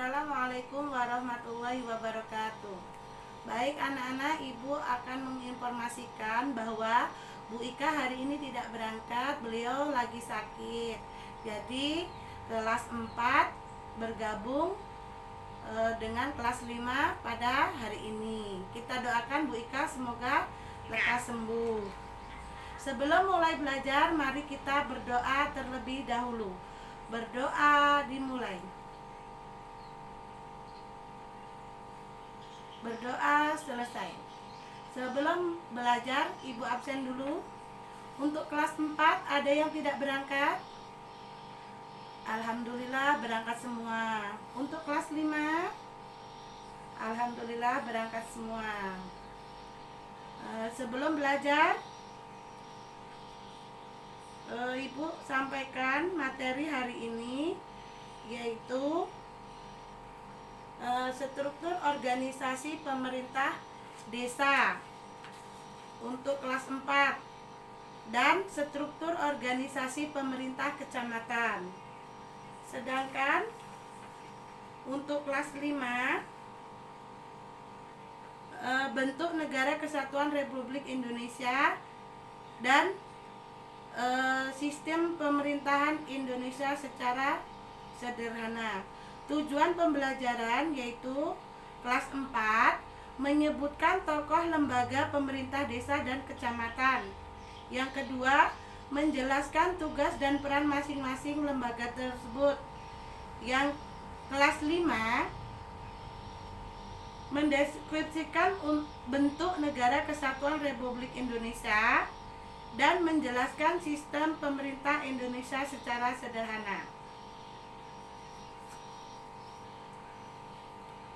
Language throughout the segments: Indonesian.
Assalamualaikum warahmatullahi wabarakatuh. Baik anak-anak, Ibu akan menginformasikan bahwa Bu Ika hari ini tidak berangkat, beliau lagi sakit. Jadi kelas 4 bergabung dengan kelas 5 pada hari ini. Kita doakan Bu Ika semoga lekas sembuh. Sebelum mulai belajar, mari kita berdoa terlebih dahulu. Berdoa dimulai. Berdoa selesai. Sebelum belajar, Ibu absen dulu. Untuk kelas 4 ada yang tidak berangkat? Alhamdulillah berangkat semua. Untuk kelas 5, alhamdulillah berangkat semua. Sebelum belajar, Ibu sampaikan materi hari ini, yaitu struktur organisasi pemerintah desa untuk kelas 4 dan struktur organisasi pemerintah kecamatan. Sedangkan untuk kelas 5 bentuk negara kesatuan Republik Indonesia dan sistem pemerintahan Indonesia secara sederhana. Tujuan pembelajaran yaitu kelas 4 menyebutkan tokoh lembaga pemerintah desa dan kecamatan. Yang kedua, menjelaskan tugas dan peran masing-masing lembaga tersebut. Yang kelas 5 mendeskripsikan bentuk negara kesatuan Republik Indonesia dan menjelaskan sistem pemerintah Indonesia secara sederhana.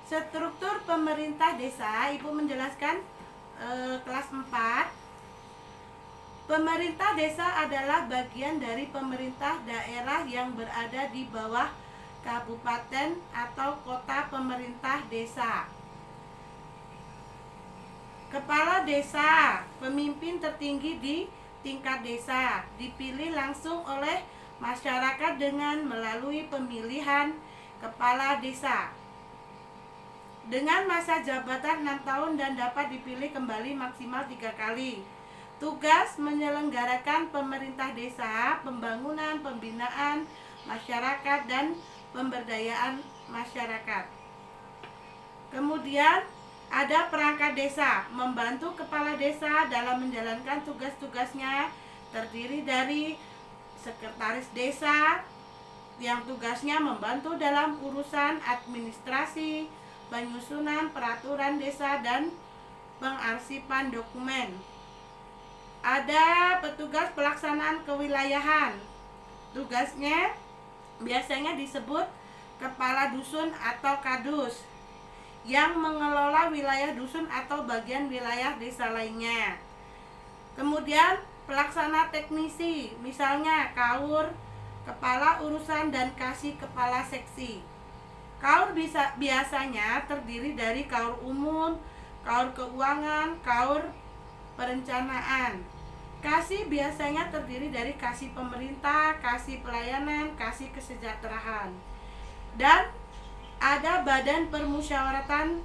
Struktur pemerintah desa, Ibu menjelaskan kelas 4. Pemerintah desa adalah bagian dari pemerintah daerah yang berada di bawah kabupaten atau kota pemerintah desa. Kepala desa, pemimpin tertinggi di tingkat desa, dipilih langsung oleh masyarakat dengan melalui pemilihan kepala desa dengan masa jabatan 6 tahun dan dapat dipilih kembali maksimal 3 kali. Tugas menyelenggarakan pemerintah desa, pembangunan, pembinaan masyarakat dan pemberdayaan masyarakat. Kemudian ada perangkat desa, membantu kepala desa dalam menjalankan tugas-tugasnya, terdiri dari sekretaris desa yang tugasnya membantu dalam urusan administrasi, penyusunan peraturan desa dan pengarsipan dokumen. Ada petugas pelaksanaan kewilayahan. Tugasnya biasanya disebut kepala dusun atau kadus yang mengelola wilayah dusun atau bagian wilayah desa lainnya. Kemudian pelaksana teknisi, misalnya kaur, kepala urusan dan kasih kepala seksi. Kaur biasanya terdiri dari kaur umum, kaur keuangan, kaur perencanaan. Kasih biasanya terdiri dari kasih pemerintah, kasih pelayanan, kasih kesejahteraan. Dan ada Badan Permusyawaratan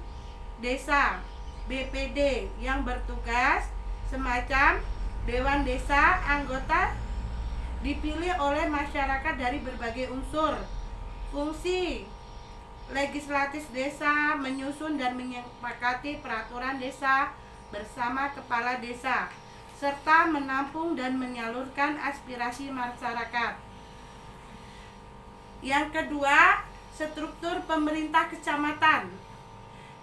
Desa (BPD) yang bertugas semacam Dewan Desa. Anggota dipilih oleh masyarakat dari berbagai unsur. Fungsi legislatif desa menyusun dan menyepakati peraturan desa bersama kepala desa, serta menampung dan menyalurkan aspirasi masyarakat. Yang kedua, struktur pemerintah kecamatan.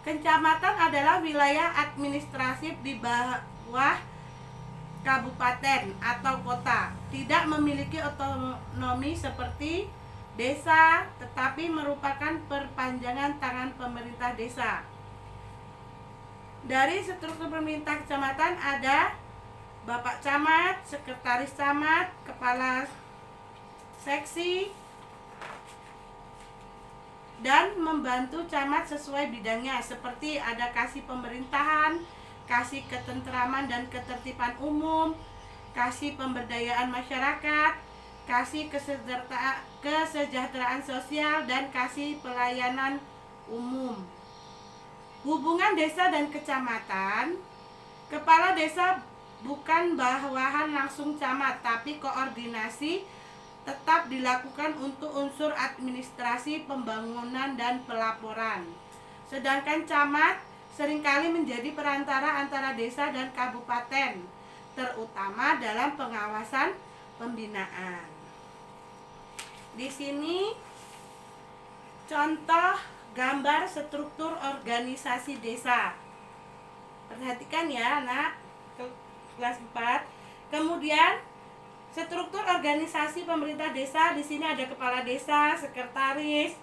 Kecamatan adalah wilayah administratif di bawah kabupaten atau kota, tidak memiliki otonomi seperti desa, tetapi merupakan perpanjangan tangan pemerintah desa. Dari struktur pemerintah kecamatan ada Bapak Camat, Sekretaris Camat, Kepala Seksi, dan membantu camat sesuai bidangnya, seperti ada kasih pemerintahan, kasih ketentraman dan ketertiban umum, kasih pemberdayaan masyarakat, kasih kesejahteraan sosial, dan kasih pelayanan umum. Hubungan desa dan kecamatan. Kepala desa bukan bawahan langsung camat, tapi koordinasi tetap dilakukan untuk unsur administrasi, pembangunan, dan pelaporan. Sedangkan camat seringkali menjadi perantara antara desa dan kabupaten, terutama dalam pengawasan pembinaan. Di sini contoh gambar struktur organisasi desa. Perhatikan ya anak kelas 4. Kemudian struktur organisasi pemerintah desa, di sini ada kepala desa, sekretaris,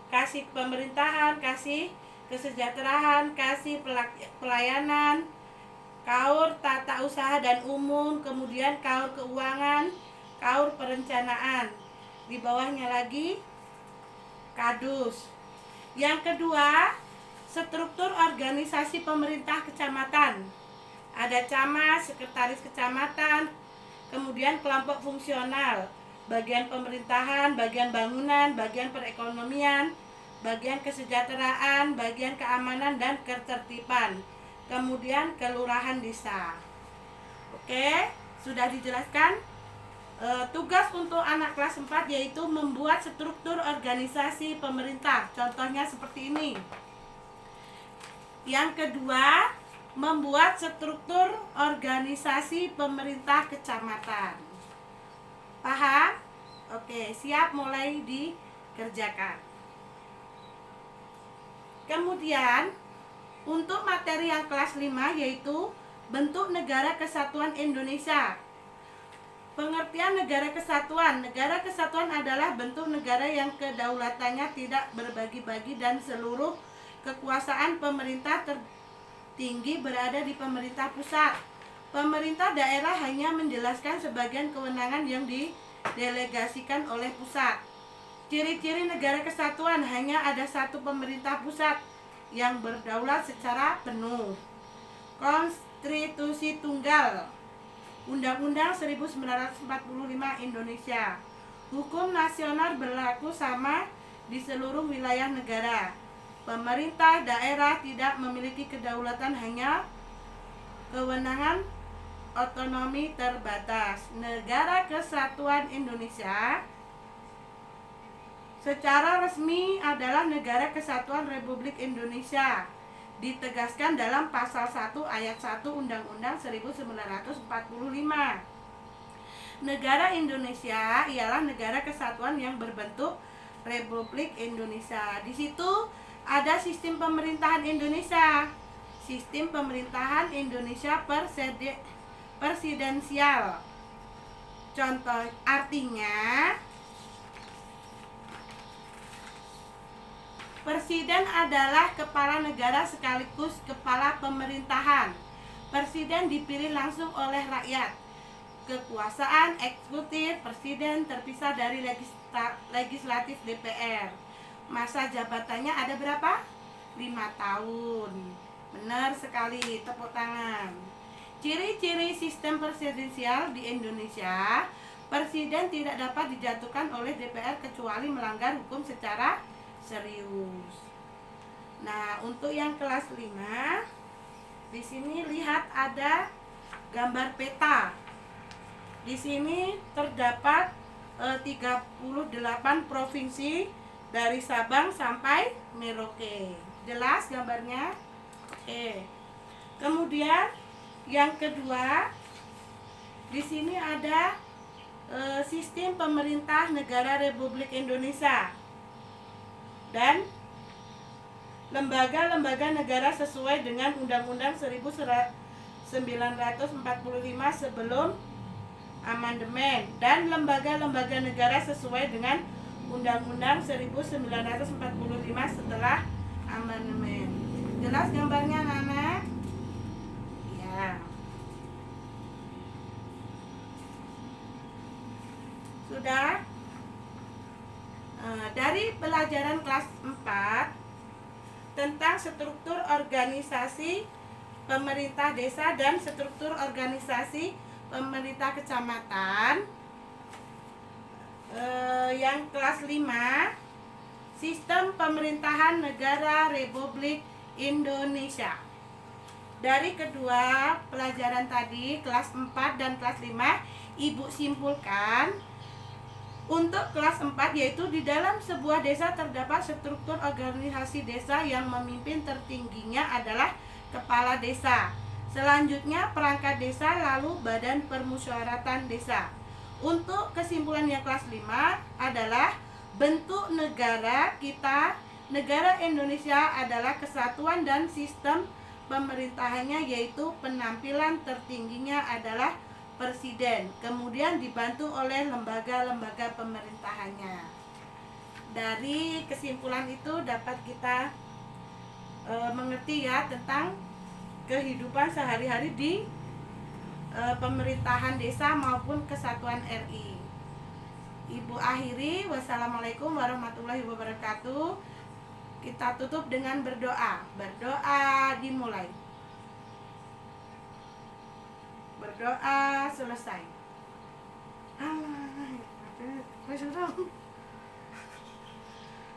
kasih pemerintahan, kasih kesejahteraan, kasih pelayanan, kaur tata usaha dan umum, kemudian kaur keuangan, kaur perencanaan. Di bawahnya lagi kadus. Yang kedua, struktur organisasi pemerintah kecamatan. Ada camat, sekretaris kecamatan, kemudian kelompok fungsional, bagian pemerintahan, bagian bangunan, bagian perekonomian, bagian kesejahteraan, bagian keamanan dan ketertiban, kemudian kelurahan desa. Oke, sudah dijelaskan. Tugas untuk anak kelas 4 yaitu membuat struktur organisasi pemerintah. Contohnya seperti ini. Yang kedua, membuat struktur organisasi pemerintah kecamatan. Paham? Oke, siap, mulai dikerjakan. Kemudian, untuk materi yang kelas 5 yaitu bentuk negara kesatuan Indonesia. Pengertian negara kesatuan. Negara kesatuan adalah bentuk negara yang kedaulatannya tidak berbagi-bagi dan seluruh kekuasaan pemerintah tertinggi berada di pemerintah pusat. Pemerintah daerah hanya menjelaskan sebagian kewenangan yang didelegasikan oleh pusat. Ciri-ciri negara kesatuan: hanya ada satu pemerintah pusat yang berdaulat secara penuh. Konstitusi tunggal. Undang-Undang 1945 Indonesia. Hukum nasional berlaku sama di seluruh wilayah negara. Pemerintah daerah tidak memiliki kedaulatan, hanya kewenangan otonomi terbatas. Negara Kesatuan Indonesia secara resmi adalah Negara Kesatuan Republik Indonesia. Ditegaskan dalam pasal 1 ayat 1 Undang-Undang 1945. Negara Indonesia ialah negara kesatuan yang berbentuk Republik Indonesia. Di situ ada sistem pemerintahan Indonesia. Sistem pemerintahan Indonesia presidensial. Contoh artinya, Presiden adalah kepala negara sekaligus kepala pemerintahan. Presiden dipilih langsung oleh rakyat. Kekuasaan eksekutif presiden terpisah dari legislatif DPR. Masa jabatannya ada berapa? 5 tahun. Benar sekali, tepuk tangan. Ciri-ciri sistem presidensial di Indonesia: presiden tidak dapat dijatuhkan oleh DPR kecuali melanggar hukum secara serius. Nah, untuk yang kelas 5, di sini lihat ada gambar peta. Di sini terdapat 38 provinsi dari Sabang sampai Merauke. Jelas gambarnya? Oke. Kemudian yang kedua, di sini ada sistem pemerintah negara Republik Indonesia dan lembaga-lembaga negara sesuai dengan Undang-Undang 1945 sebelum amandemen, dan lembaga-lembaga negara sesuai dengan Undang-Undang 1945 setelah amandemen. Jelas gambarnya, anak-anak? Ya. Sudah? Dari pelajaran kelas 4 tentang struktur organisasi pemerintah desa dan struktur organisasi pemerintah kecamatan, yang kelas 5 Sistem Pemerintahan Negara Republik Indonesia. Dari kedua pelajaran tadi, kelas 4 dan kelas 5, Ibu simpulkan untuk kelas 4, yaitu di dalam sebuah desa terdapat struktur organisasi desa yang memimpin tertingginya adalah kepala desa. Selanjutnya perangkat desa, lalu badan permusyawaratan desa. Untuk kesimpulan yang kelas 5 adalah bentuk negara kita, negara Indonesia adalah kesatuan dan sistem pemerintahannya yaitu penampilan tertingginya adalah presiden, kemudian dibantu oleh lembaga-lembaga pemerintahannya. Dari kesimpulan itu dapat kita mengerti ya tentang kehidupan sehari-hari di pemerintahan desa maupun kesatuan RI. Ibu akhiri, wassalamualaikum warahmatullahi wabarakatuh. Kita tutup dengan berdoa. Berdoa dimulai. Berdoa selesai. Allah,